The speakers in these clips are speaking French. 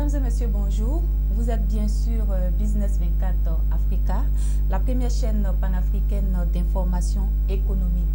Mesdames et messieurs, bonjour. Vous êtes bien sûr Business 24 Africa, la première chaîne panafricaine d'information économique.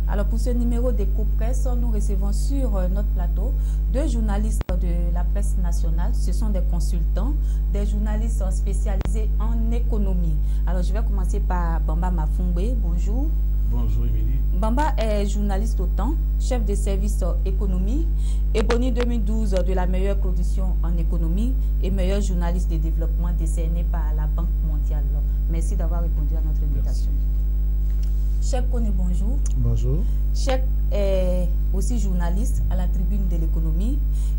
Alors pour ce numéro d'Eco-Presse, nous recevons sur notre plateau deux journalistes de la presse nationale. Ce sont des consultants, des journalistes spécialisés en économie. Alors je vais commencer par Bamba Mafungwe. Bonjour. Bonjour Émilie. Bamba est journaliste au temps, chef de service économie, Ebony 2012 de la meilleure production en économie et meilleur journaliste de développement décerné par la Banque mondiale. Merci d'avoir répondu à notre invitation. Cheikh Kone, bonjour. Bonjour. Cheikh est aussi journaliste à la Tribune de l'économie.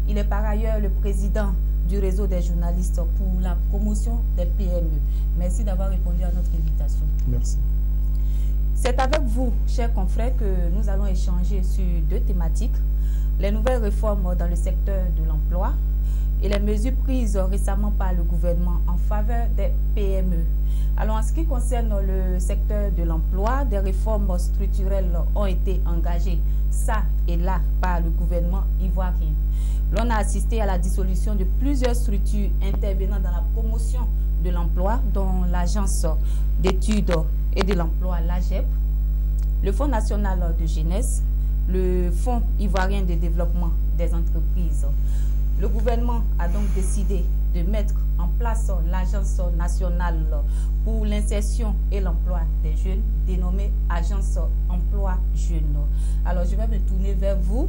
Il est par ailleurs le président du réseau des journalistes pour la promotion des PME. Merci d'avoir répondu à notre invitation. Merci. C'est avec vous, chers confrères, que nous allons échanger sur deux thématiques. Les nouvelles réformes dans le secteur de l'emploi et les mesures prises récemment par le gouvernement en faveur des PME. Alors, en ce qui concerne le secteur de l'emploi, des réformes structurelles ont été engagées ça et là par le gouvernement ivoirien. L'on a assisté à la dissolution de plusieurs structures intervenant dans la promotion de l'emploi, dont l'Agence d'études et de l'emploi, l'AGEP, le Fonds national de jeunesse, le Fonds ivoirien de développement des entreprises. Le gouvernement a donc décidé de mettre en place l'Agence nationale pour l'insertion et l'emploi des jeunes, dénommée Agence Emploi Jeunes. Alors je vais me tourner vers vous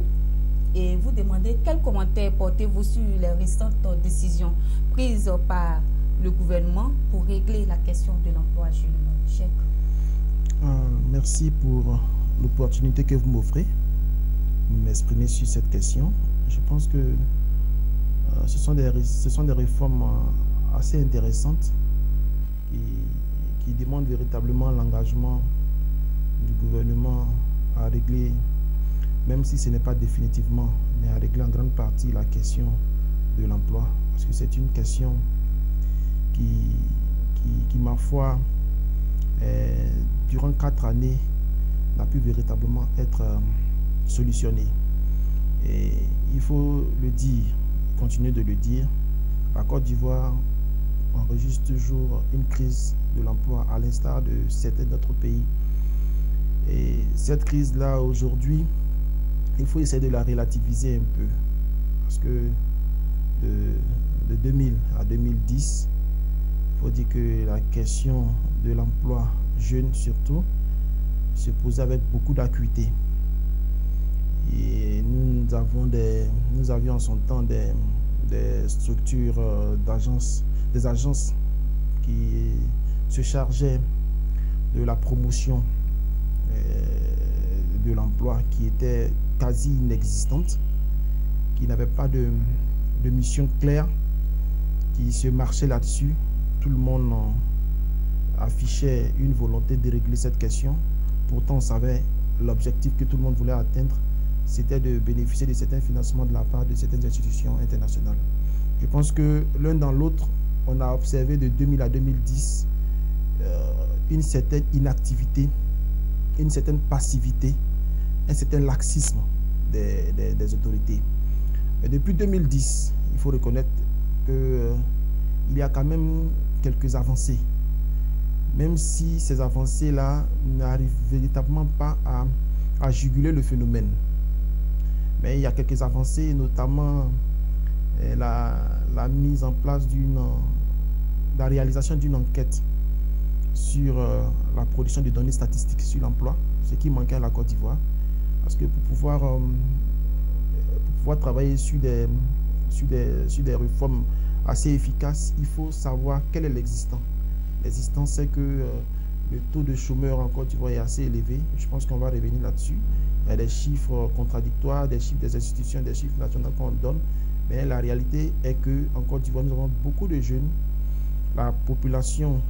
et vous demander quels commentaires portez-vous sur les récentes décisions prises par le gouvernement pour régler la question de l'emploi jeune. Cheikh. Merci pour l'opportunité que vous m'offrez de m'exprimer sur cette question. Je pense que ce sont des réformes assez intéressantes qui demandent véritablement l'engagement du gouvernement à régler, même si ce n'est pas définitivement, mais à régler en grande partie la question de l'emploi. Parce que c'est une question qui ma foi, durant 4 années, n'a pu véritablement être solutionnée. Et il faut le dire, continuer de le dire, la Côte d'Ivoire enregistre toujours une crise de l'emploi à l'instar de certains d'autres pays. Et cette crise-là, aujourd'hui, il faut essayer de la relativiser un peu. Parce que de 2000 à 2010, il faut dire que la question de l'emploi jeune surtout se posait avec beaucoup d'acuité. Et nous avions en son temps des structures des agences qui se chargeaient de la promotion de l'emploi, qui était quasi inexistante, qui n'avait pas de mission claire, qui se marchait là-dessus. Tout le monde affichait une volonté de régler cette question. Pourtant, on savait l'objectif que tout le monde voulait atteindre, c'était de bénéficier de certains financements de la part de certaines institutions internationales. Je pense que l'un dans l'autre, on a observé de 2000 à 2010 une certaine inactivité, une certaine passivité, un certain laxisme des autorités. Mais depuis 2010, il faut reconnaître qu'il y a quand même quelques avancées, même si ces avancées-là n'arrivent véritablement pas à juguler le phénomène. Mais il y a quelques avancées, notamment la mise en place la réalisation d'une enquête sur la production de données statistiques sur l'emploi, ce qui manquait à la Côte d'Ivoire. Parce que pour pouvoir travailler sur des réformes assez efficaces, il faut savoir quel est l'existant. L'existant, c'est que le taux de chômeurs en Côte d'Ivoire est assez élevé. Je pense qu'on va revenir là-dessus. Il y a des chiffres contradictoires, des chiffres des institutions, des chiffres nationaux qu'on donne. Mais la réalité est qu'en Côte d'Ivoire, nous avons beaucoup de jeunes. La population,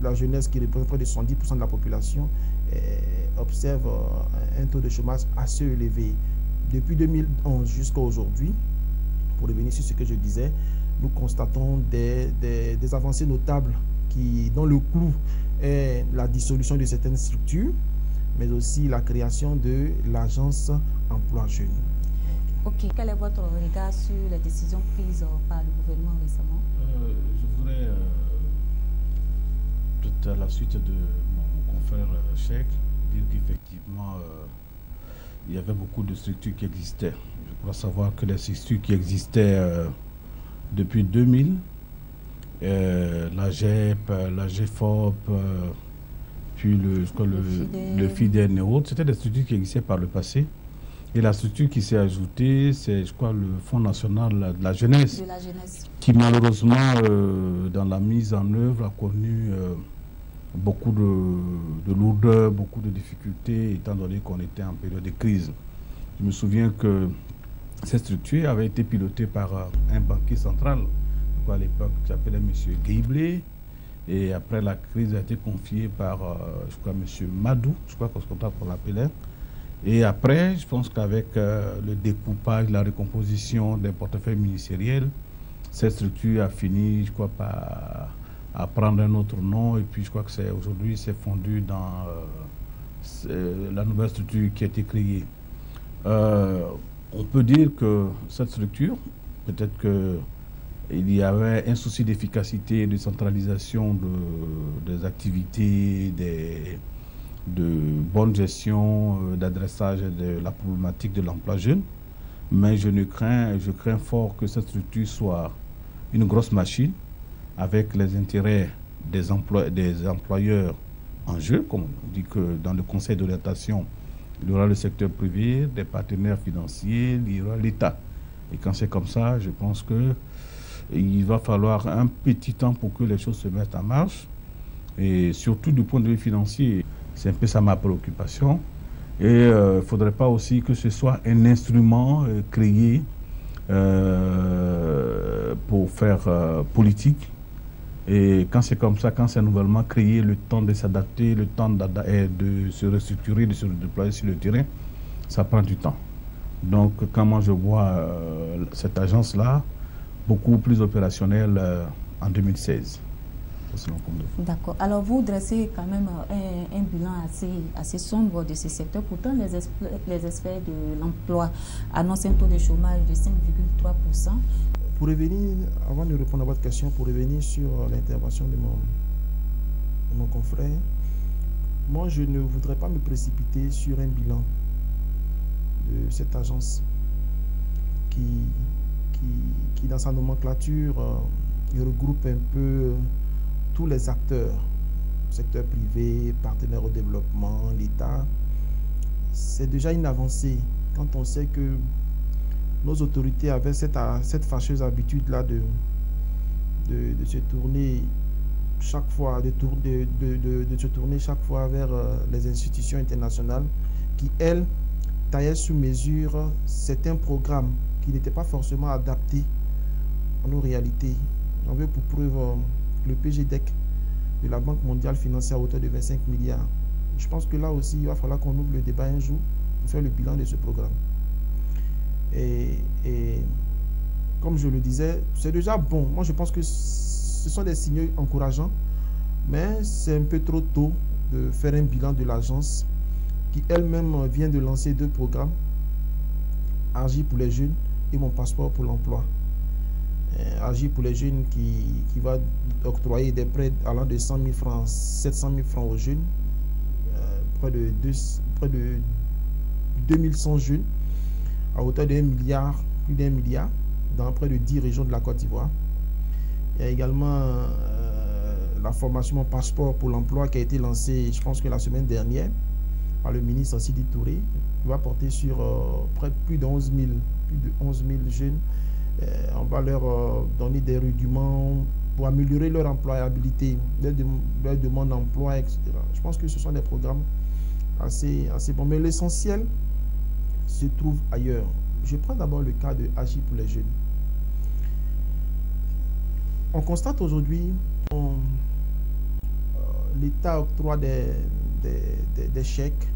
la jeunesse qui représente près de 70% de la population, observe un taux de chômage assez élevé. Depuis 2011 jusqu'à aujourd'hui, pour revenir sur ce que je disais, nous constatons des avancées notables dont le clou est la dissolution de certaines structures, mais aussi la création de l'Agence Emploi Jeune. Ok, quel est votre regard sur les décisions prises par le gouvernement récemment? Je voudrais, peut-être à la suite de mon confrère Cheikh, dire qu'effectivement, il y avait beaucoup de structures qui existaient. Je crois savoir que les structures qui existaient depuis 2000, la GEP, la GFOP, puis le FIDEN et autres, c'était des structures qui existaient par le passé. Et la structure qui s'est ajoutée, c'est, je crois, le Fonds national de la jeunesse, qui malheureusement, dans la mise en œuvre, a connu beaucoup de lourdeur, beaucoup de difficultés, étant donné qu'on était en période de crise. Je me souviens que cette structure avait été pilotée par un banquier central, je crois à l'époque, qui s'appelait M. Guiblé. Et après, la crise a été confiée par, je crois, M. Madou, je crois qu'on l'appelait. Et après, je pense qu'avec le découpage, la recomposition des portefeuilles ministériels, cette structure a fini, je crois, par prendre un autre nom. Et puis, je crois que aujourd'hui, c'est fondu dans la nouvelle structure qui a été créée. On peut dire que cette structure, peut-être qu'il y avait un souci d'efficacité et de centralisation des activités, de bonne gestion, d'adressage de la problématique de l'emploi jeune. Mais je crains fort que cette structure soit une grosse machine avec les intérêts des employeurs en jeu, comme on dit que dans le conseil d'orientation, il y aura le secteur privé, des partenaires financiers, il y aura l'État. Et quand c'est comme ça, je pense qu'il va falloir un petit temps pour que les choses se mettent en marche. Et surtout du point de vue financier, c'est un peu ça ma préoccupation. Et il ne faudrait pas aussi que ce soit un instrument créé pour faire politique. Et quand c'est comme ça, quand c'est nouvellement créé, le temps de s'adapter, le temps de se restructurer, de se déployer sur le terrain, ça prend du temps. Donc, quand moi je vois cette agence-là, beaucoup plus opérationnelle en 2016. D'accord. Alors, vous dressez quand même un bilan assez sombre de ce secteur. Pourtant, les experts de l'emploi annoncent un taux de chômage de 5,3%. Pour revenir, avant de répondre à votre question, pour revenir sur l'intervention de mon confrère, moi, je ne voudrais pas me précipiter sur un bilan de cette agence qui dans sa nomenclature, regroupe un peu tous les acteurs, secteur privé, partenaires au développement, l'État. C'est déjà une avancée quand on sait que nos autorités avaient cette fâcheuse habitude-là de se tourner chaque fois, de se tourner chaque fois vers les institutions internationales qui, elles, taillaient sous mesure certains programmes qui n'étaient pas forcément adaptés à nos réalités. J'en veux pour preuve le PGDEC de la Banque mondiale financière à hauteur de 25 milliards. Je pense que là aussi, il va falloir qu'on ouvre le débat un jour pour faire le bilan de ce programme. Et comme je le disais, c'est déjà bon. Moi, je pense que ce sont des signaux encourageants, mais c'est un peu trop tôt de faire un bilan de l'agence qui elle-même vient de lancer 2 programmes, Agir pour les jeunes et Mon passeport pour l'emploi. Agir pour les jeunes qui va octroyer des prêts allant de 100 000 francs, 700 000 francs aux jeunes, près de 2100 jeunes, à hauteur de 1 milliard, plus d'1 milliard, dans près de 10 régions de la Côte d'Ivoire. Il y a également la formation Mon passeport pour l'emploi qui a été lancée, je pense que la semaine dernière, par le ministre Sidi Touré, qui va porter sur plus de 11 000 jeunes. On va leur donner des rudiments pour améliorer leur employabilité, leur demande d'emploi, etc. Je pense que ce sont des programmes assez bons. Mais l'essentiel se trouve ailleurs. Je prends d'abord le cas de Agir pour les jeunes. On constate aujourd'hui l'État octroie des chèques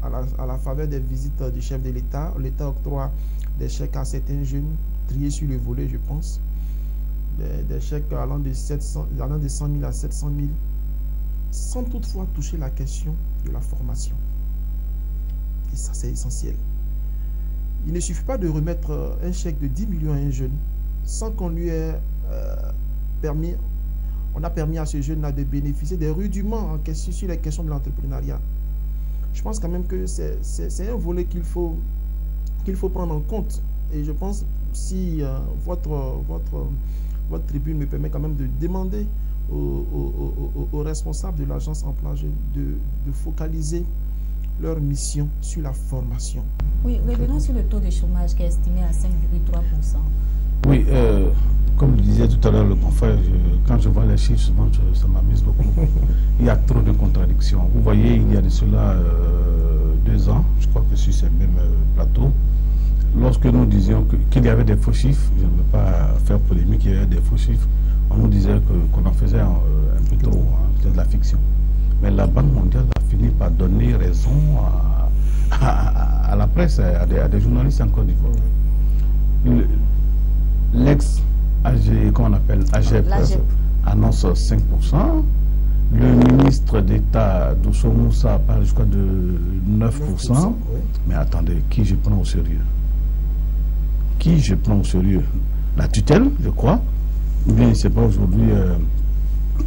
à la faveur des visites du chef de l'État. L'État octroie des chèques à certains jeunes, triés sur le volet, je pense. Des chèques allant de 100 000 à 700 000, sans toutefois toucher la question de la formation. Et ça, c'est essentiel. Il ne suffit pas de remettre un chèque de 10 millions à un jeune sans qu'on lui ait permis, on a permis à ce jeune-là de bénéficier des rudiments en question sur les questions de l'entrepreneuriat. Je pense quand même que c'est un volet qu'il faut prendre en compte. Et je pense, si votre tribune me permet quand même de demander aux responsables de l'agence emploi jeune de focaliser leur mission sur la formation. Oui, revenons sur le taux de chômage qui est estimé à 5,3%. Oui, comme le disait tout à l'heure le confrère, quand je vois les chiffres, souvent ça m'amuse beaucoup. Il y a trop de contradictions. Vous voyez, il y a de cela 2 ans, je crois que sur ces mêmes plateaux, lorsque nous disions qu'il y avait des faux chiffres, je ne veux pas faire polémique, il y avait des faux chiffres, on nous disait qu'on en faisait un peu trop, hein, c'était de la fiction. Mais la Banque mondiale a fini par donner raison à la presse, à des journalistes en Côte d'Ivoire. L'ex-AG, comment on appelle, AGEP, annonce 5%. Le ministre d'État Dousso Moussa parle jusqu'à de 9%. Mais attendez, qui je prends au sérieux? Qui je prends au sérieux? La tutelle, je crois. Ou bien, je ne sais pas, aujourd'hui,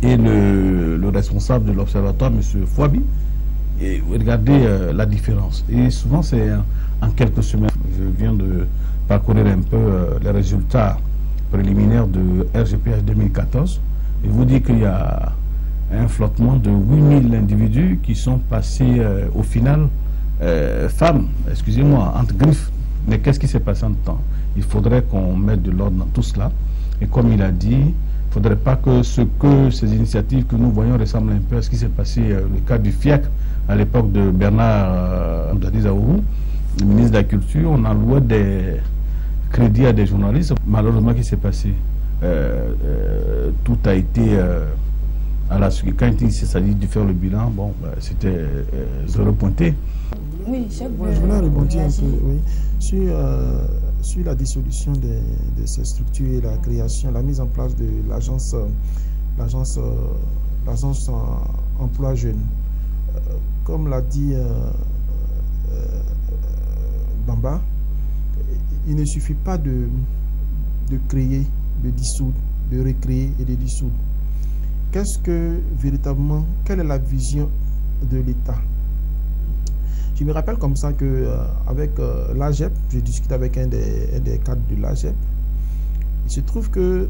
et le responsable de l'observatoire, M. Fouabi. Et regardez la différence. Et souvent, c'est en quelques semaines. Je viens de parcourir un peu les résultats préliminaires de RGPH 2014. Et vous dit qu'il y a un flottement de 8000 individus qui sont passés au final femmes, excusez-moi, entre griffes. Mais qu'est-ce qui s'est passé en temps? Il faudrait qu'on mette de l'ordre dans tout cela. Et comme il a dit, il ne faudrait pas que ces initiatives que nous voyons ressemblent un peu à ce qui s'est passé, le cas du FIAC, à l'époque de Bernard Abdadi-Zaourou, le ministre de la Culture. On allouait des crédits à des journalistes. Malheureusement, qu'est-ce qui s'est passé? Tout a été à la suite. Quand il s'agit de faire le bilan, bon, c'était zéro pointé. Oui, chef. Je voulais rebondir un peu, oui, sur la dissolution de ces structures et la création, la mise en place de l'agence emploi jeune. Comme l'a dit Bamba, il ne suffit pas de créer, de dissoudre, de recréer et de dissoudre. Qu'est-ce que véritablement, quelle est la vision de l'État? Je me rappelle comme ça que avec l'AGEP, je discute avec un des cadres de l'AGEP. Il se trouve que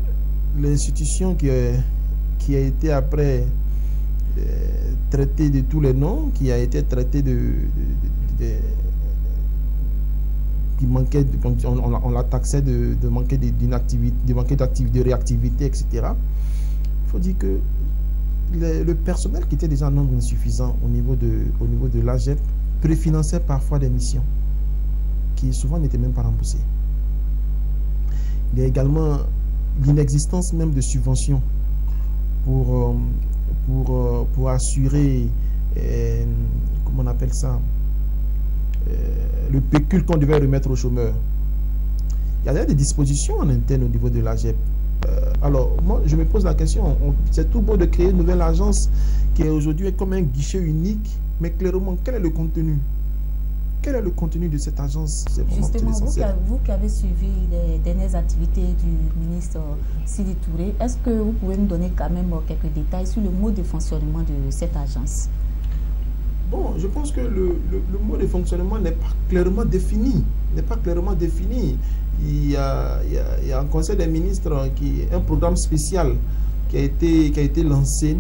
l'institution qui a été après traitée de tous les noms, qui a été traitée qui manquait, on la taxait de manquer d'inactivité, de manquer d'activité, de réactivité, etc. Il faut dire que le personnel qui était déjà un nombre insuffisant au niveau de l'AGEP préfinançait parfois des missions qui souvent n'étaient même pas remboursées. Il y a également l'inexistence même de subventions pour assurer, comment on appelle ça, le pécule qu'on devait remettre aux chômeurs. Il y a des dispositions en interne au niveau de l'AGEP. Alors, moi, je me pose la question, c'est tout beau de créer une nouvelle agence qui est aujourd'hui comme un guichet unique, mais clairement, quel est le contenu? Quel est le contenu de cette agence? Justement, vous qui avez suivi les dernières activités du ministre Sidi Touré, est-ce que vous pouvez nous donner quand même quelques détails sur le mode de fonctionnement de cette agence? Bon, je pense que le mode de fonctionnement n'est pas clairement défini. Il y a un conseil des ministres, un programme spécial qui a été lancé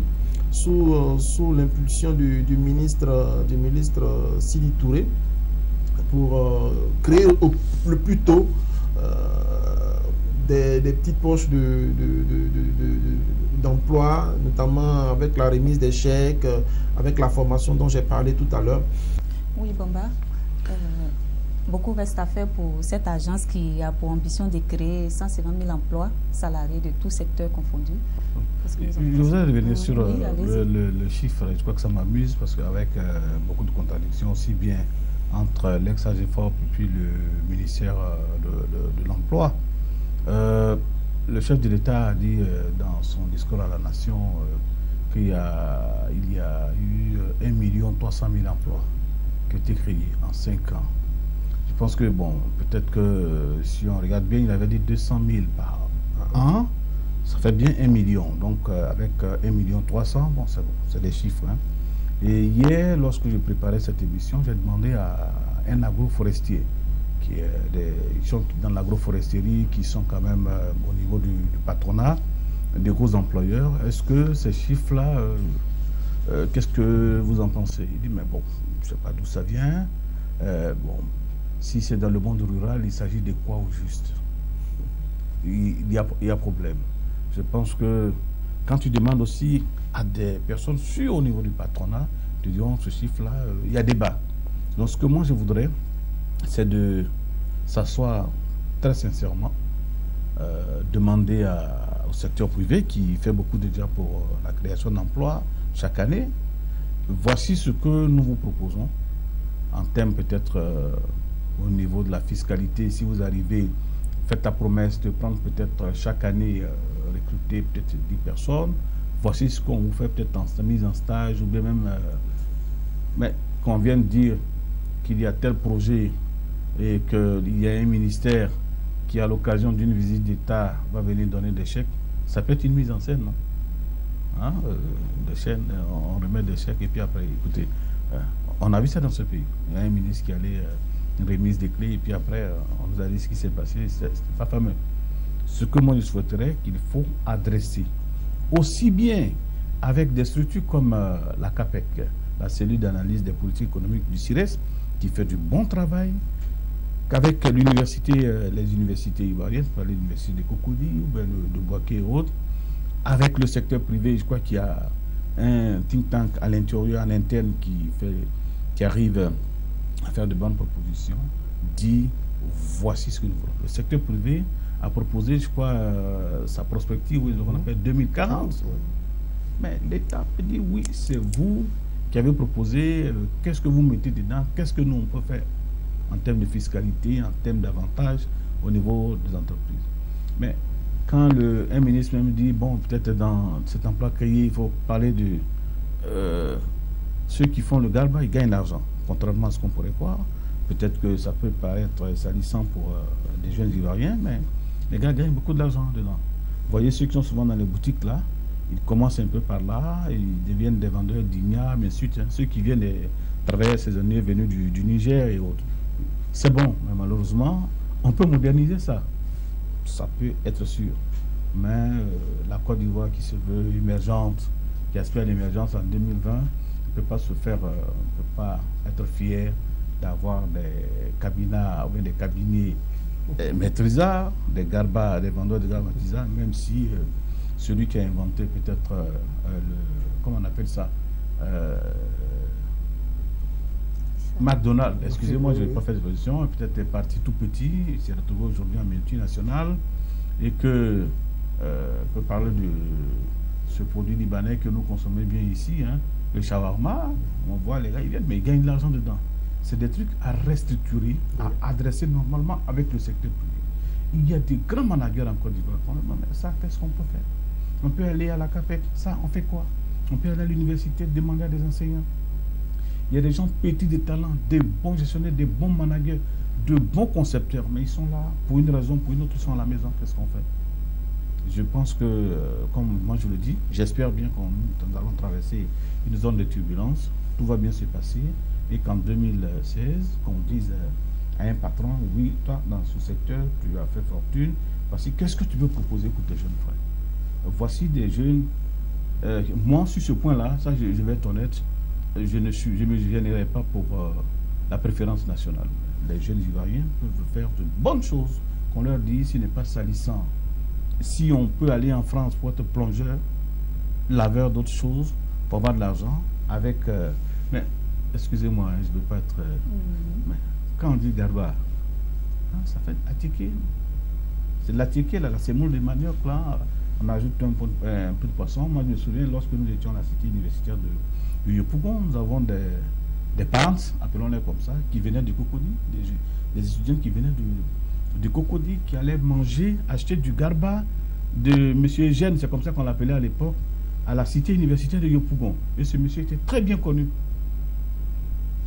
sous l'impulsion du ministre Sidi Touré pour créer le plus tôt des petites poches d'emploi, notamment avec la remise des chèques, avec la formation dont j'ai parlé tout à l'heure. Oui, Bamba. Beaucoup reste à faire pour cette agence qui a pour ambition de créer 150 000 emplois salariés de tous secteurs confondus. Je voudrais revenir sur le chiffre. Je crois que ça m'amuse parce qu'avec beaucoup de contradictions, aussi bien entre l'ex-AGEFOP et puis le ministère de l'Emploi. Le chef de l'État a dit dans son discours à la nation qu'il y a eu 1 300 000 emplois qui ont été créés en 5 ans. Je pense que, bon, peut-être que si on regarde bien, il avait dit 200 000 par an. Ça fait bien 1 million. Donc, avec 1 million 300, bon, c'est des chiffres. Hein. Et hier, lorsque je préparais cette émission, j'ai demandé à un agroforestier, qui est ils sont dans l'agroforesterie, qui sont quand même au niveau du patronat, des gros employeurs. Est-ce que ces chiffres-là, qu'est-ce que vous en pensez? Il dit, mais bon, je ne sais pas d'où ça vient. Bon, si c'est dans le monde rural, il s'agit de quoi au juste? Il y a problème. Je pense que quand tu demandes aussi à des personnes sûres au niveau du patronat, tu dis, ce chiffre-là, il y a débat. Donc ce que moi je voudrais, c'est de s'asseoir très sincèrement, demander au secteur privé qui fait beaucoup déjà pour la création d'emplois chaque année, voici ce que nous vous proposons en termes peut-être au niveau de la fiscalité. Si vous arrivez, faites la promesse de prendre peut-être chaque année, recruter peut-être 10 personnes. Voici ce qu'on vous fait peut-être en mise en stage ou bien même, mais qu'on vienne dire qu'il y a tel projet et qu'il y a un ministère qui, à l'occasion d'une visite d'État, va venir donner des chèques, ça peut être une mise en scène, non? Hein, des chaînes, on remet des chèques et puis après, écoutez, on a vu ça dans ce pays. Il y a un ministre qui allait une remise des clés et puis après, on nous a dit ce qui s'est passé, c'est pas fameux. Ce que moi je souhaiterais qu'il faut adresser, aussi bien avec des structures comme la CAPEC, la cellule d'analyse des politiques économiques du CIRES, qui fait du bon travail, qu'avec l'université, les universités ivoiriennes, l'université de Cocody ou bien de Boaké et autres, avec le secteur privé, je crois qu'il y a un think tank à l'intérieur, en interne, qui arrive à faire de bonnes propositions, dit voici ce que nous voulons. Le secteur privé a proposé, je crois, sa prospective, qu'on appelle 2040. Mais l'État peut dire oui, c'est vous qui avez proposé, qu'est-ce que vous mettez dedans, qu'est-ce que nous on peut faire en termes de fiscalité, en termes d'avantages au niveau des entreprises. Mais quand un ministre même dit, bon, peut-être dans cet emploi créé, il faut parler de ceux qui font le garba, ils gagnent l'argent, contrairement à ce qu'on pourrait croire. Peut-être que ça peut paraître salissant pour des jeunes Ivoiriens, mais les gars gagnent beaucoup d'argent dedans. Vous voyez ceux qui sont souvent dans les boutiques là, ils commencent un peu par là, ils deviennent des vendeurs d'ignat, mais ensuite, hein, ceux qui viennent des travailleurs saisonniers venus du Niger et autres. C'est bon, mais malheureusement, on peut moderniser ça. Ça peut être sûr. Mais la Côte d'Ivoire qui se veut émergente, qui aspire à l'émergence en 2020, ne peut pas se faire, ne peut pas être fier d'avoir des cabinets maîtrisards, des vendeurs de garbatisards, même si celui qui a inventé peut-être comment on appelle ça, McDonald's, excusez-moi, je n'ai pas fait de position, peut-être est parti tout petit, il s'est retrouvé aujourd'hui en multinationale et que peut parler de ce produit libanais que nous consommons bien ici, hein, le shawarma, on voit les gars, ils viennent, mais ils gagnent de l'argent dedans. C'est des trucs à restructurer, à adresser normalement avec le secteur privé. Il y a des grands managers en Côte d'Ivoire. Mais ça, qu'est-ce qu'on peut faire? On peut aller à la CAPEC, ça, on fait quoi? On peut aller à l'université, demander à des enseignants. Il y a des gens petits de talent, des bons gestionnaires, des bons managers, de bons concepteurs, mais ils sont là pour une raison, pour une autre, ils sont à la maison. Qu'est-ce qu'on fait? Je pense que, comme moi je le dis, j'espère bien que nous allons traverser une zone de turbulence, tout va bien se passer, et qu'en 2016, qu'on dise à un patron, oui, toi, dans ce secteur, tu as fait fortune, voici, qu'est-ce que tu veux proposer pour tes jeunes frères? Voici des jeunes, moi, sur ce point-là, ça, je vais être honnête, je ne me gênerai pas pour la préférence nationale. Les jeunes Ivoiriens peuvent faire de bonnes choses, qu'on leur dise, s'il n'est pas salissant. Si on peut aller en France pour être plongeur, laveur d'autres choses, pour avoir de l'argent, avec... mais, excusez-moi, je ne veux pas être... mais quand on dit garba, hein, ça fait attiquer. C'est de l'attiquer, là, la semoule de manioc, là, on ajoute un peu de poisson. Moi, je me souviens, lorsque nous étions à la cité universitaire de Yopougon, nous avons des parents, appelons-les comme ça, qui venaient du Cocody, des étudiants qui venaient du Cocody, qui allaient manger, acheter du garba de M. Eugène, c'est comme ça qu'on l'appelait à l'époque, à la cité universitaire de Yopougon. Et ce monsieur était très bien connu.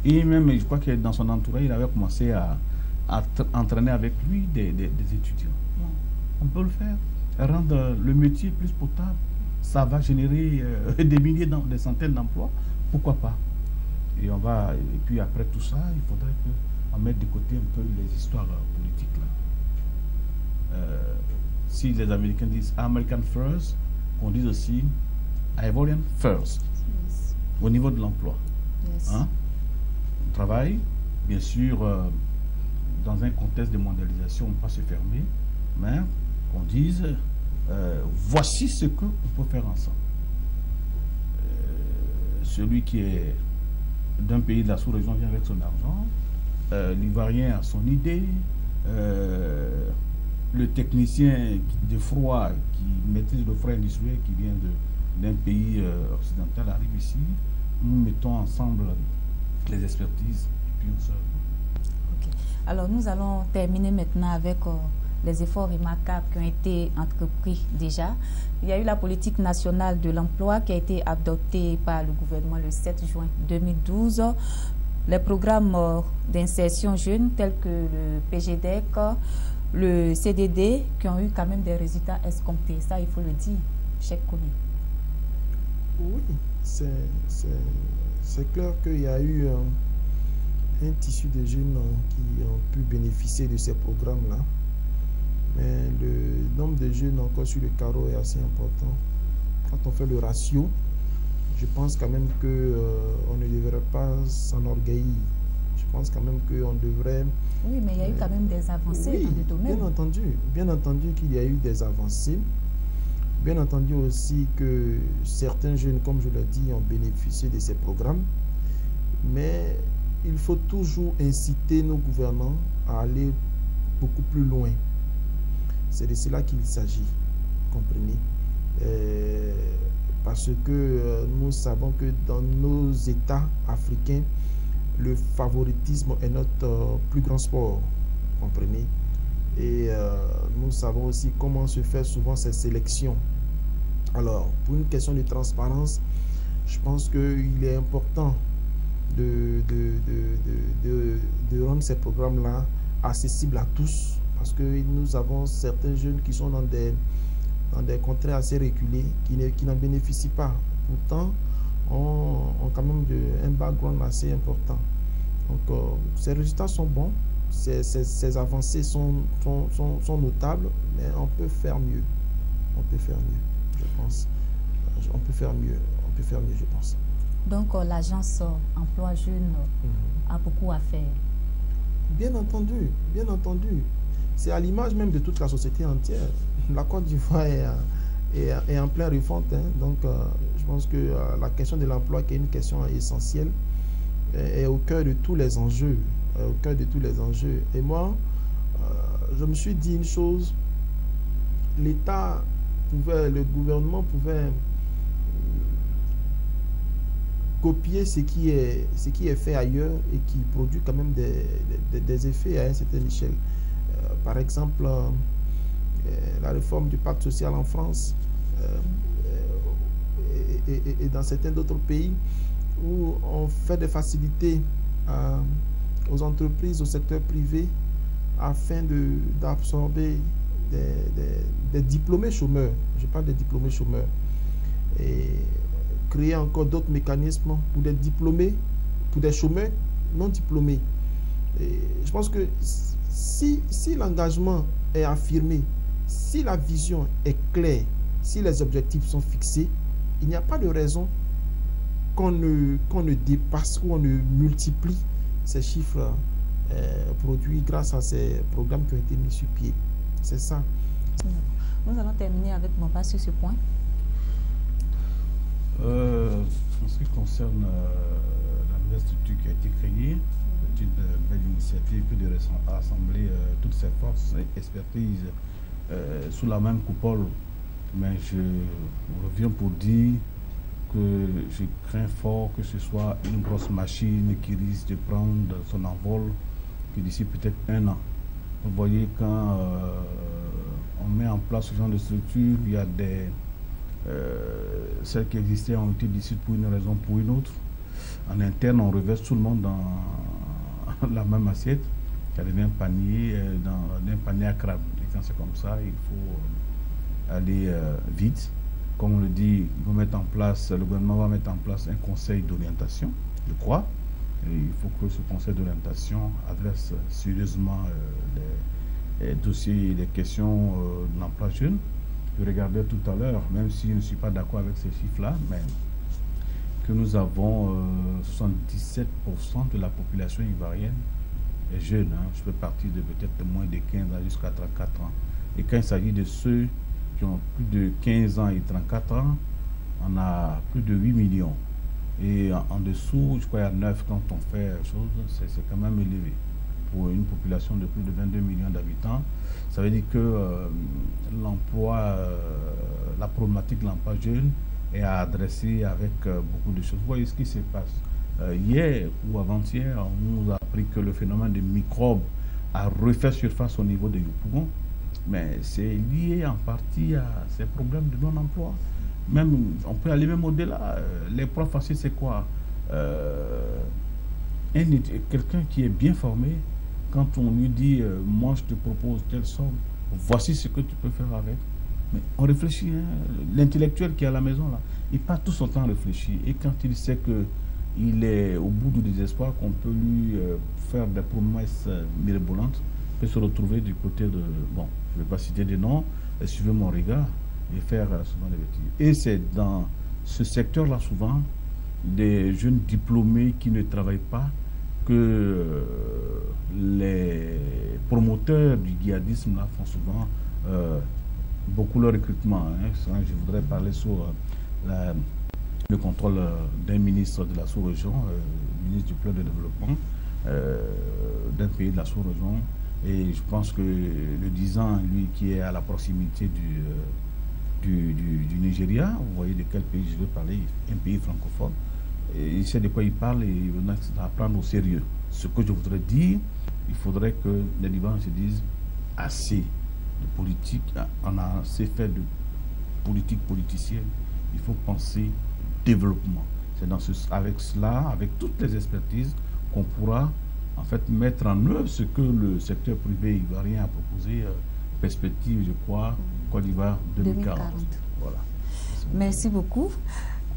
Et même, je crois que dans son entourage, il avait commencé à entraîner avec lui des étudiants. On peut le faire. Rendre le métier plus potable, ça va générer des milliers, des centaines d'emplois. Pourquoi pas? Et puis après tout ça, il faudrait qu'on mette de côté un peu les histoires politiques là. Si les Américains disent American First, on dit aussi Ivorian First. Yes. Au niveau de l'emploi. Yes. Hein? On travaille, bien sûr, dans un contexte de mondialisation, on ne peut pas se fermer, mais qu'on dise voici ce qu'on peut faire ensemble. Celui qui est d'un pays de la sous-région vient avec son argent, l'Ivoirien a son idée, le technicien de froid qui maîtrise le froid industriel qui vient d'un pays occidental arrive ici, nous mettons ensemble les expertises et puis on se... Okay. Alors nous allons terminer maintenant avec les efforts remarquables qui ont été entrepris déjà. Il y a eu la politique nationale de l'emploi qui a été adoptée par le gouvernement le 7 juin 2012. Les programmes d'insertion jeune tels que le PGDEC, le CDD, qui ont eu quand même des résultats escomptés. Ça, il faut le dire, Cheikh Kone. Oui, c'est clair qu'il y a eu un tissu de jeunes qui ont pu bénéficier de ces programmes-là. Mais le nombre de jeunes encore sur le carreau est assez important. Quand on fait le ratio, je pense quand même qu'on ne devrait pas s'enorgueillir. Je pense quand même qu'on devrait... Oui, mais il y a eu quand même des avancées dans le domaine. Bien entendu qu'il y a eu des avancées. Bien entendu aussi que certains jeunes, comme je l'ai dit, ont bénéficié de ces programmes. Mais il faut toujours inciter nos gouvernants à aller beaucoup plus loin. C'est de cela qu'il s'agit, comprenez. Parce que nous savons que dans nos États africains, le favoritisme est notre plus grand sport, comprenez. Et nous savons aussi comment se fait souvent ces sélections. Alors, pour une question de transparence, je pense qu'il est important de rendre ces programmes-là accessibles à tous. Parce que nous avons certains jeunes qui sont dans des contrées assez reculées, qui n'en bénéficient pas. Pourtant, ont quand même un background assez important. Donc, ces résultats sont bons, ces avancées sont notables, mais on peut faire mieux. On peut faire mieux, je pense. On peut faire mieux, je pense. Donc, l'agence emploi jeune a beaucoup à faire. Bien entendu, bien entendu. C'est à l'image même de toute la société entière. La Côte d'Ivoire est en pleine refonte. Hein. Donc, je pense que la question de l'emploi, qui est une question essentielle, est au cœur de tous les enjeux. Au cœur de tous les enjeux. Et moi, je me suis dit une chose. L'État pouvait, le gouvernement pouvait copier ce qui est fait ailleurs et qui produit quand même des effets à un certain échelle. Par exemple, la réforme du pacte social en France et dans certains d'autres pays où on fait des facilités aux entreprises, au secteur privé afin d'absorber des diplômés chômeurs. Je parle des diplômés chômeurs. Et créer encore d'autres mécanismes pour des diplômés, pour des chômeurs non diplômés. Et je pense que si l'engagement est affirmé, si la vision est claire, si les objectifs sont fixés, il n'y a pas de raison qu'on ne dépasse ou on ne multiplie ces chiffres produits grâce à ces programmes qui ont été mis sur pied. C'est ça. Nous allons terminer avec Mamba sur ce point. En ce qui concerne la nouvelle structure qui a été créée, c'est une belle initiative que de rassembler toutes ces forces et expertises sous la même coupole. Mais je reviens pour dire que je crains fort que ce soit une grosse machine qui risque de prendre son envol que d'ici peut-être 1 an. Vous voyez, quand on met en place ce genre de structure, il y a celles qui existaient ont été dissoutes pour une raison ou pour une autre. En interne, on reverse tout le monde dans la même assiette. qui a donné un panier, un panier à crabe. Et quand c'est comme ça, il faut aller vite. Comme on le dit, le gouvernement va mettre en place un conseil d'orientation, je crois. Et il faut que ce conseil d'orientation adresse sérieusement les dossiers et les questions de l'emploi jeune. Je regardais tout à l'heure, même si je ne suis pas d'accord avec ces chiffres-là, mais que nous avons 77% de la population ivoirienne est jeune. Je fais partie de peut-être moins de 15 ans jusqu'à 34 ans. Et quand il s'agit de ceux qui ont plus de 15 ans et 34 ans, on a plus de 8 millions. Et en dessous, je crois qu'il y a 9 quand on fait chose, c'est quand même élevé. Pour une population de plus de 22 millions d'habitants, ça veut dire que l'emploi, la problématique de l'emploi jeune est à adresser avec beaucoup de choses. Vous voyez ce qui se passe. Hier ou avant-hier, on nous a appris que le phénomène des microbes a refait surface au niveau de Yopougon, mais c'est lié en partie à ces problèmes de non-emploi. Même, on peut aller même au-delà. Les profs faciles, c'est quoi? Quelqu'un qui est bien formé, quand on lui dit moi je te propose telle somme, voici ce que tu peux faire avec. Mais on réfléchit, l'intellectuel qui est à la maison là, il passe tout son temps à réfléchir. Et quand il sait qu'il est au bout du désespoir, qu'on peut lui faire des promesses mirabolantes, il peut se retrouver du côté de, bon, je ne vais pas citer des noms, suivez mon regard et faire souvent des bêtises. Et c'est dans ce secteur-là souvent des jeunes diplômés qui ne travaillent pas que les promoteurs du djihadisme là font souvent beaucoup leur recrutement. Je voudrais parler sur le contrôle d'un ministre de la sous-région, ministre du plan de développement d'un pays de la sous-région. Et je pense que le 10 ans, lui qui est à la proximité du Nigeria, vous voyez de quel pays je veux parler, un pays francophone, et il sait de quoi il parle et il va prendre au sérieux. Ce que je voudrais dire, il faudrait que les Libanais se disent assez de politique, on a assez fait de politique politicienne, il faut penser développement. C'est avec cela, avec toutes les expertises, qu'on pourra en fait mettre en œuvre ce que le secteur privé ivoirien a proposé, perspective, je crois, Côte d'Ivoire 2040. Voilà. Merci beaucoup.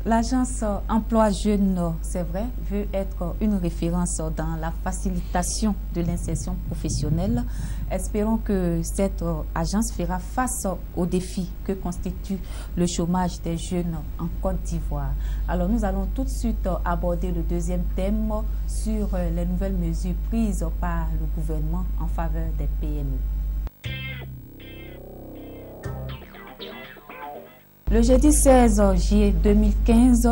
L'agence Emploi Jeune, c'est vrai, veut être une référence dans la facilitation de l'insertion professionnelle. Espérons que cette agence fera face aux défis que constitue le chômage des jeunes en Côte d'Ivoire. Alors nous allons tout de suite aborder le deuxième thème sur les nouvelles mesures prises par le gouvernement en faveur des PME. Le jeudi 16 juillet 2015,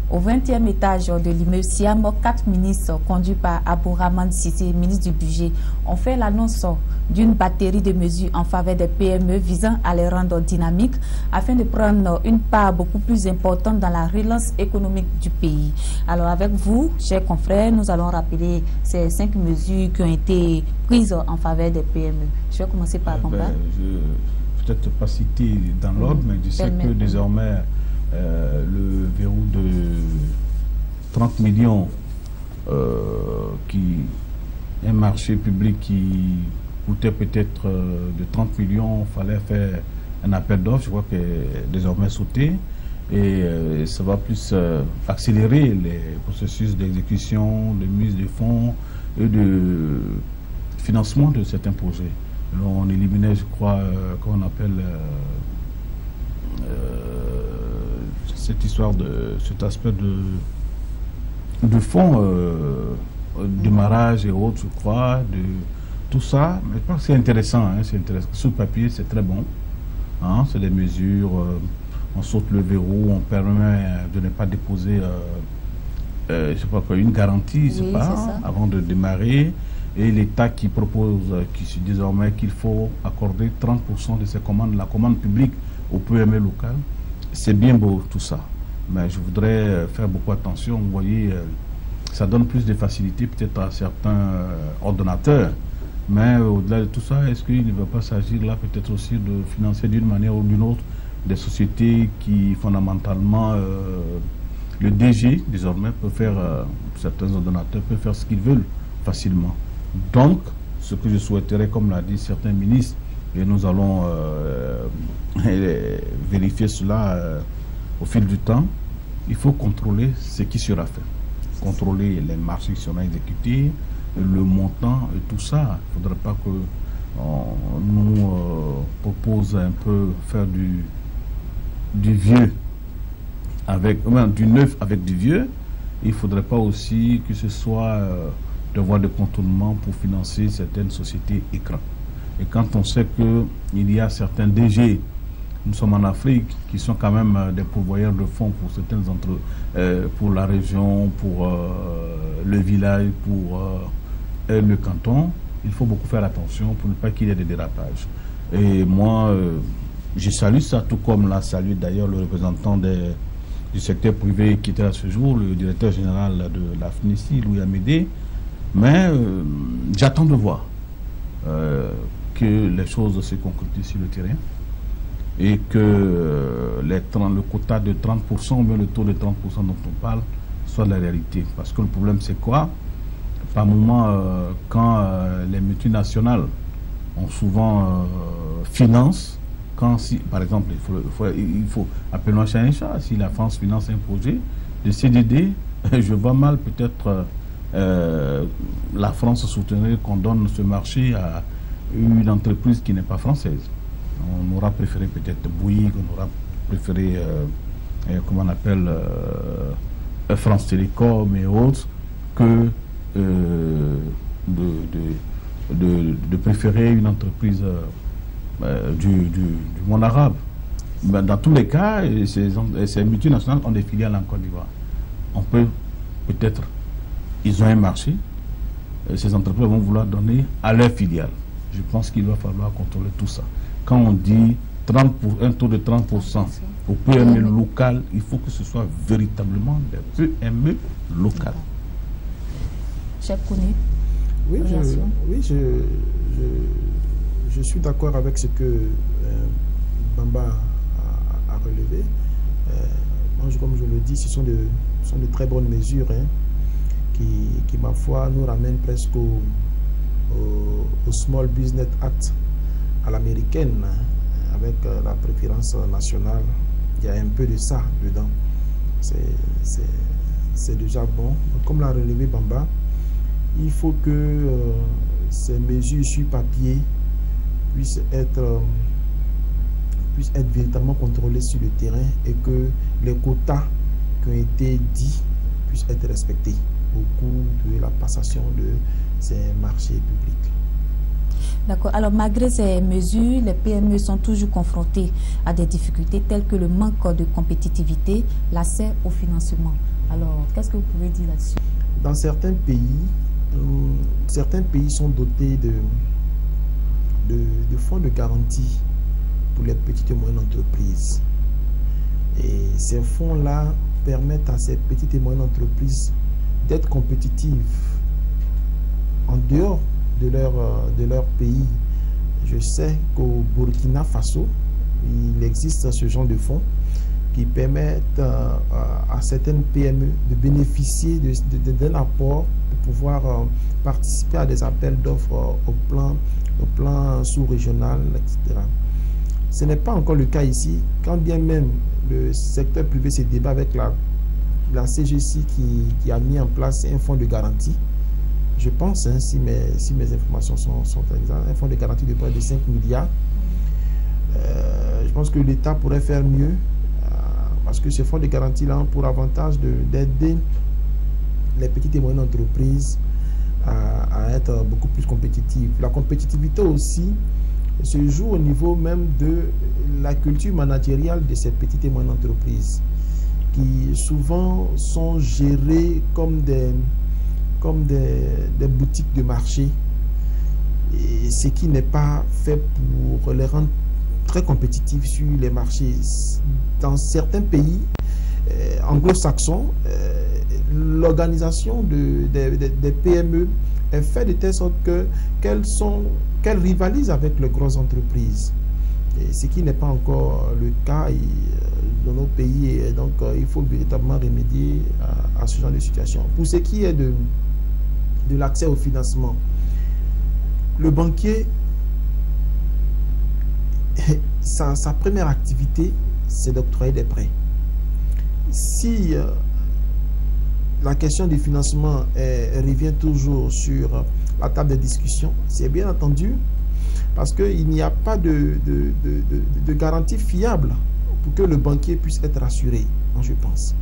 au 20e étage de l'immeuble Siam, 4 ministres conduits par Abdourahmane Cissé, ministre du Budget, ont fait l'annonce d'une batterie de mesures en faveur des PME visant à les rendre dynamiques afin de prendre une part beaucoup plus importante dans la relance économique du pays. Alors avec vous, chers confrères, nous allons rappeler ces 5 mesures qui ont été prises en faveur des PME. Je vais commencer par Bamba. Peut-être pas cité dans l'ordre, mais je sais que désormais le verrou de 30 millions qui un marché public qui coûtait peut-être de 30 millions, il fallait faire un appel d'offres, je crois que désormais sauté et ça va plus accélérer les processus d'exécution, de mise de fonds et de financement de certains projets. On éliminait, je crois, comment on appelle cette histoire de cet aspect de fonds, démarrage et autres, je crois, de tout ça. Mais je pense que c'est intéressant, c'est intéressant. Sur le papier, c'est très bon. C'est des mesures, on saute le verrou, on permet de ne pas déposer, je sais pas quoi, une garantie, oui, avant de démarrer. Et l'État qui propose, qui désormais qu'il faut accorder 30% de ses commandes, la commande publique au PME local. C'est bien beau tout ça, mais je voudrais faire beaucoup attention. Vous voyez, ça donne plus de facilité peut-être à certains ordonnateurs, mais au-delà de tout ça, est-ce qu'il ne va pas s'agir là peut-être aussi de financer d'une manière ou d'une autre des sociétés qui fondamentalement, le DG désormais peut faire, certains ordonnateurs peuvent faire ce qu'ils veulent facilement. Donc, ce que je souhaiterais, comme l'a dit certains ministres, et nous allons vérifier cela au fil du temps, il faut contrôler ce qui sera fait. Contrôler les marchés qui seront exécutés, le montant et tout ça. Il ne faudrait pas que nous propose un peu faire du vieux avec du neuf avec du vieux. Il ne faudrait pas aussi que ce soit de voies de contournement pour financer certaines sociétés écrans. Et quand on sait qu'il y a certains DG, nous sommes en Afrique, qui sont quand même des pourvoyeurs de fonds pour certaines pour la région, pour le village, pour le canton, il faut beaucoup faire attention pour ne pas qu'il y ait des dérapages. Et moi, je salue ça, tout comme l'a salué d'ailleurs le représentant du secteur privé qui était à ce jour, le directeur général de la FNICI, Louis Amédée. Mais j'attends de voir que les choses se concrétisent sur le terrain et que le quota de 30%, ou bien le taux de 30% dont on parle, soit la réalité. Parce que le problème, c'est quoi? Par moment, quand les multinationales ont souvent finance, par exemple, il faut appelons un chat un chat. Si la France finance un projet de CDD, je vois mal peut-être la France soutiendrait qu'on donne ce marché à une entreprise qui n'est pas française. On aura préféré peut-être Bouygues, on aura préféré, comment on appelle, France Télécom et autres, que de préférer une entreprise du monde arabe. Ben, dans tous les cas, ces multinationales ont des filiales en Côte d'Ivoire. On peut peut-être, ils ont un marché, ces entreprises vont vouloir donner à leurs filiales. Je pense qu'il va falloir contrôler tout ça. Quand on dit un taux de 30% au PME local, il faut que ce soit véritablement des PME locales. Chef Kouné. Oui, je suis d'accord avec ce que Bamba a relevé. Moi, comme je le dis, ce sont de très bonnes mesures qui, ma foi, nous ramènent presque au Small Business Act à l'américaine, avec la préférence nationale. Il y a un peu de ça dedans. C'est déjà bon. Comme l'a relevé Bamba, il faut que ces mesures sur papier puissent être véritablement contrôlées sur le terrain et que les quotas qui ont été dits puissent être respectés au cours de la passation de ces marchés publics. D'accord. Alors, malgré ces mesures, les PME sont toujours confrontées à des difficultés telles que le manque de compétitivité, l'accès au financement. Alors, qu'est-ce que vous pouvez dire là-dessus? Dans certains pays sont dotés de fonds de garantie pour les petites et moyennes entreprises. Et ces fonds-là permettent à ces petites et moyennes entreprises d'être compétitives en dehors de leur pays. Je sais qu'au Burkina Faso, il existe ce genre de fonds qui permettent à certaines PME de bénéficier d'un apport pour pouvoir participer à des appels d'offres au plan sous-régional, etc. Ce n'est pas encore le cas ici, quand bien même le secteur privé se débat avec la CGC qui a mis en place un fonds de garantie. Je pense, si mes informations sont exactes, un fonds de garantie de près de 5 milliards. Je pense que l'État pourrait faire mieux parce que ce fonds de garantie-là a pour avantage d'aider les petites et moyennes entreprises à être beaucoup plus compétitives. La compétitivité aussi se joue au niveau même de la culture managériale de ces petites et moyennes entreprises qui souvent sont gérées comme des boutiques de marché, et ce qui n'est pas fait pour les rendre très compétitifs sur les marchés. Dans certains pays anglo-saxons, l'organisation des PME est faite de telle sorte qu'elles rivalisent avec les grosses entreprises, et ce qui n'est pas encore le cas dans nos pays, et donc il faut véritablement remédier à ce genre de situation. Pour ce qui est de l'accès au financement, le banquier, sa première activité, c'est d'octroyer des prêts. Si la question du financement revient toujours sur la table de discussion, c'est bien entendu parce qu'il n'y a pas de garantie fiable pour que le banquier puisse être rassuré, je pense.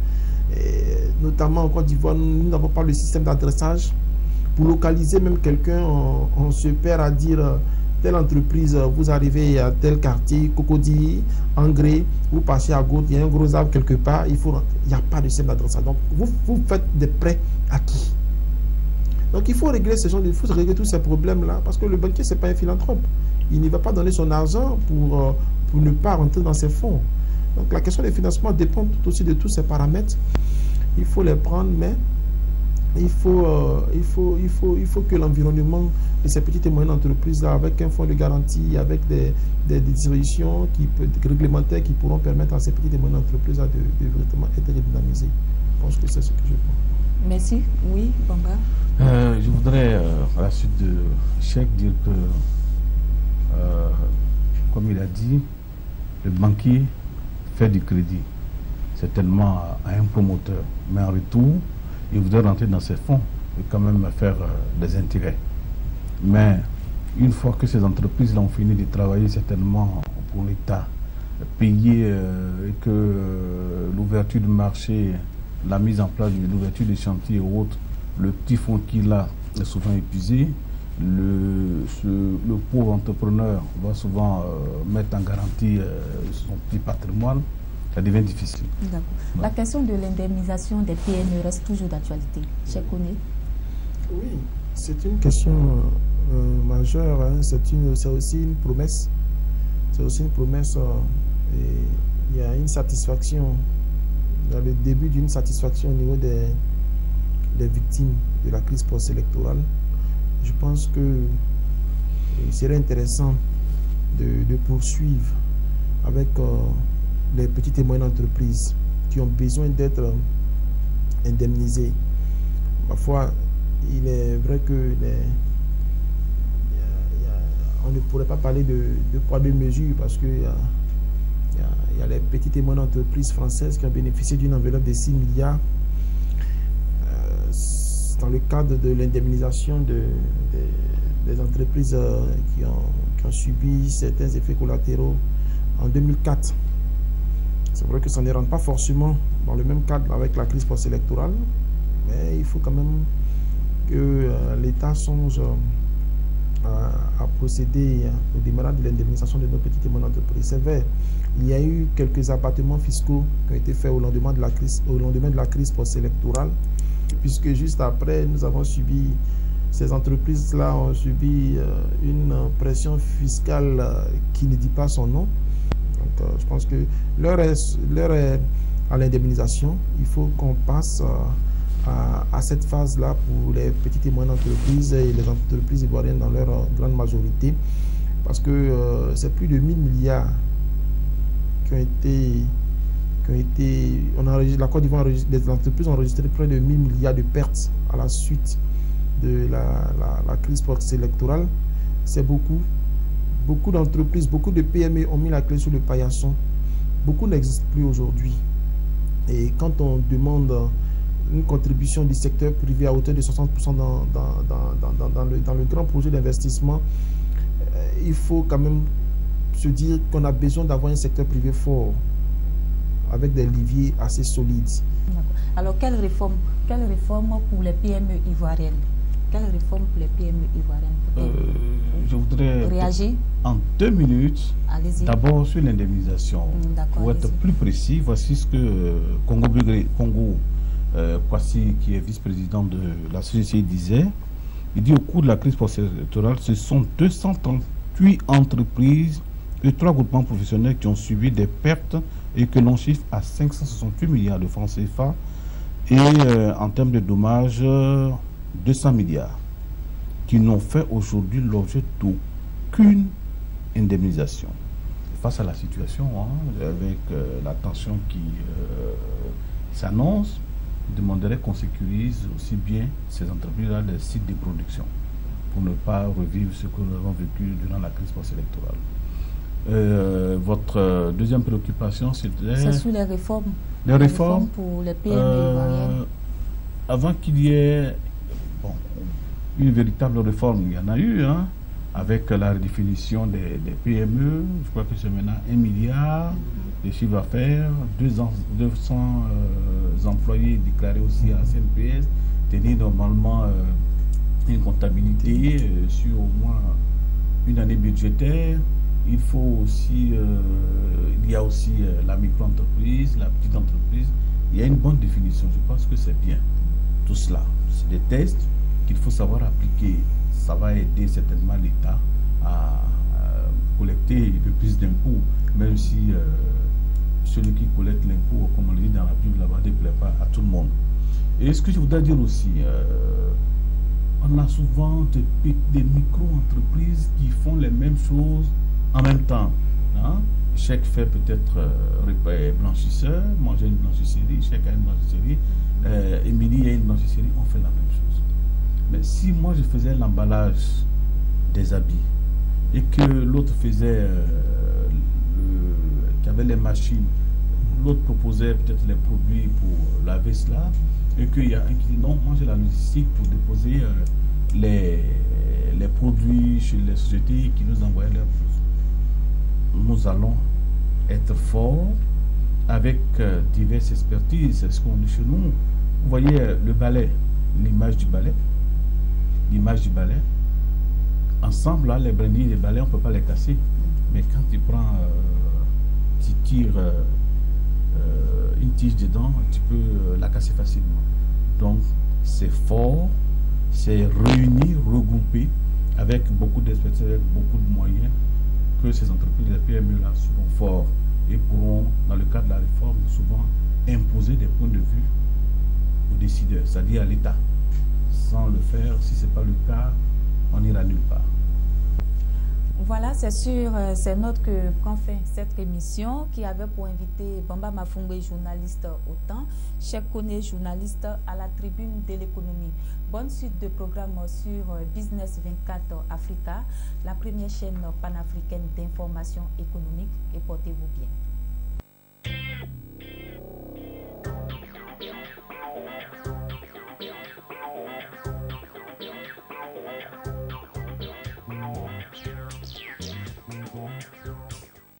Et notamment en Côte d'Ivoire, nous n'avons pas le système d'adressage. Pour localiser même quelqu'un, on se perd à dire telle entreprise, vous arrivez à tel quartier, Cocody, Angré, vous passez à gauche, il y a un gros arbre quelque part, il n'y a pas de système d'adressage. Donc vous faites des prêts à qui? Donc il faut régler ce genre de, il faut régler tous ces problèmes-là, parce que le banquier, ce n'est pas un philanthrope. Il ne va pas donner son argent pour ne pas rentrer dans ses fonds. Donc la question des financements dépend tout aussi de tous ces paramètres. Il faut les prendre, mais il faut que l'environnement de ces petites et moyennes entreprises, avec un fonds de garantie, avec des dispositions réglementaires qui pourront permettre à ces petites et moyennes entreprises de véritablement être dynamisées. Je pense que c'est ce que je pense. Merci. Oui, Bamba. Je voudrais, à la suite de Cheikh, dire que, comme il a dit, le banquier fait du crédit, certainement à un promoteur, mais en retour, il voudrait rentrer dans ses fonds et quand même faire des intérêts. Mais une fois que ces entreprises ont fini de travailler certainement pour l'État, payer et que l'ouverture du marché, la mise en place de l'ouverture des chantiers et autres, le petit fonds qu'il a est souvent épuisé. Le pauvre entrepreneur va souvent mettre en garantie son petit patrimoine. Ça devient difficile. D'accord. Ouais. La question de l'indemnisation des PME reste toujours d'actualité. Cheikh Koné. Oui, c'est une question majeure. Hein. C'est aussi une promesse. C'est aussi une promesse. Et il y a une satisfaction, il y a le début d'une satisfaction au niveau des victimes de la crise post-électorale. Je pense que il serait intéressant de poursuivre avec les petites et moyennes entreprises qui ont besoin d'être indemnisées. Parfois, il est vrai que on ne pourrait pas parler de poids de mesure parce qu'il y a les petites et moyennes entreprises françaises qui ont bénéficié d'une enveloppe de 6 milliards dans le cadre de l'indemnisation des entreprises qui ont subi certains effets collatéraux en 2004. C'est vrai que ça ne rentre pas forcément dans le même cadre avec la crise post-électorale, mais il faut quand même que l'État songe à procéder au démarrage de l'indemnisation de nos petites et moyennes entreprises. C'est vrai, il y a eu quelques abattements fiscaux qui ont été faits au lendemain de la crise post-électorale, puisque juste après, nous avons subi, ces entreprises-là ont subi une pression fiscale qui ne dit pas son nom. Donc, je pense que l'heure est à l'indemnisation. Il faut qu'on passe à cette phase-là pour les petites et moyennes entreprises et les entreprises ivoiriennes dans leur grande majorité, parce que c'est plus de 1000 milliards qui ont été la Côte d'Ivoire, les entreprises ont enregistré près de 1000 milliards de pertes à la suite de la crise post-électorale. C'est beaucoup. Beaucoup d'entreprises, beaucoup de PME ont mis la clé sur le paillasson. Beaucoup n'existent plus aujourd'hui. Et quand on demande une contribution du secteur privé à hauteur de 60% dans le grand projet d'investissement, il faut quand même se dire qu'on a besoin d'avoir un secteur privé fort, avec des leviers assez solides. Alors, quelle réforme pour les PME ivoiriennes? Quelle réforme pour les PME ivoiriennes? Je voudrais réagir en 2 minutes. D'abord sur l'indemnisation. Pour être plus précis, voici ce que Congo Kwasi, qui est vice-président de la CGCI, disait. Il dit au cours de la crise post-électorale, ce sont 238 entreprises et 3 groupements professionnels qui ont subi des pertes et que l'on chiffre à 568 milliards de francs CFA et en termes de dommages 200 milliards qui n'ont fait aujourd'hui l'objet d'aucune indemnisation. Face à la situation, avec la tension qui s'annonce, je demanderais qu'on sécurise aussi bien ces entreprises-là des sites de production pour ne pas revivre ce que nous avons vécu durant la crise post-électorale. Votre deuxième préoccupation, c'était... C'est sur les réformes. Les réformes pour les PME ivoiriennes. Avant qu'il y ait une véritable réforme, il y en a eu, hein, avec la redéfinition des PME. Je crois que c'est maintenant 1 milliard de chiffre d'affaires, 200 employés déclarés aussi à la CNPS, tenir normalement une comptabilité sur au moins une année budgétaire. Il faut aussi, il y a aussi la micro-entreprise, la petite entreprise. Il y a une bonne définition. Je pense que c'est bien. Tout cela, c'est des tests qu'il faut savoir appliquer. Ça va aider certainement l'État à collecter le plus d'impôts, même si celui qui collecte l'impôt, comme on le dit dans la Bible, là-bas, ne plaît pas à tout le monde. Et ce que je voudrais dire aussi, on a souvent des micro-entreprises qui font les mêmes choses en même temps. Hein? Chaque fait peut-être blanchisseur, moi j'ai une blanchisserie, chacun a une blanchisserie, Émilie a une blanchisserie, on fait la même chose. Mais si moi je faisais l'emballage des habits et que l'autre faisait, qui avait les machines, l'autre proposait peut-être les produits pour laver cela, et qu'il y a un qui dit non, moi j'ai la logistique pour déposer les produits chez les sociétés qui nous envoyaient leurs produits. Nous allons être forts avec diverses expertises. C'est ce qu'on dit chez nous. Vous voyez le balai, l'image du balai. Ensemble, là, les brindilles des balais, on ne peut pas les casser. Mais quand tu prends, tu tires une tige dedans, tu peux la casser facilement. Donc, c'est fort, c'est réuni, regroupé, avec beaucoup d'expertise, avec beaucoup de moyens, que ces entreprises, les PME-là, seront forts et pourront, dans le cadre de la réforme, souvent imposer des points de vue aux décideurs, c'est-à-dire à l'État. Sans le faire, si ce n'est pas le cas, on n'ira nulle part. Voilà, c'est sur ces notes que prend fin cette émission qui avait pour invité Bamba Mafungwe, journaliste au temps, Cheikh Kone, journaliste à la Tribune de l'économie. Bonne suite de programme sur Business 24 Africa, la première chaîne panafricaine d'information économique, et portez-vous bien.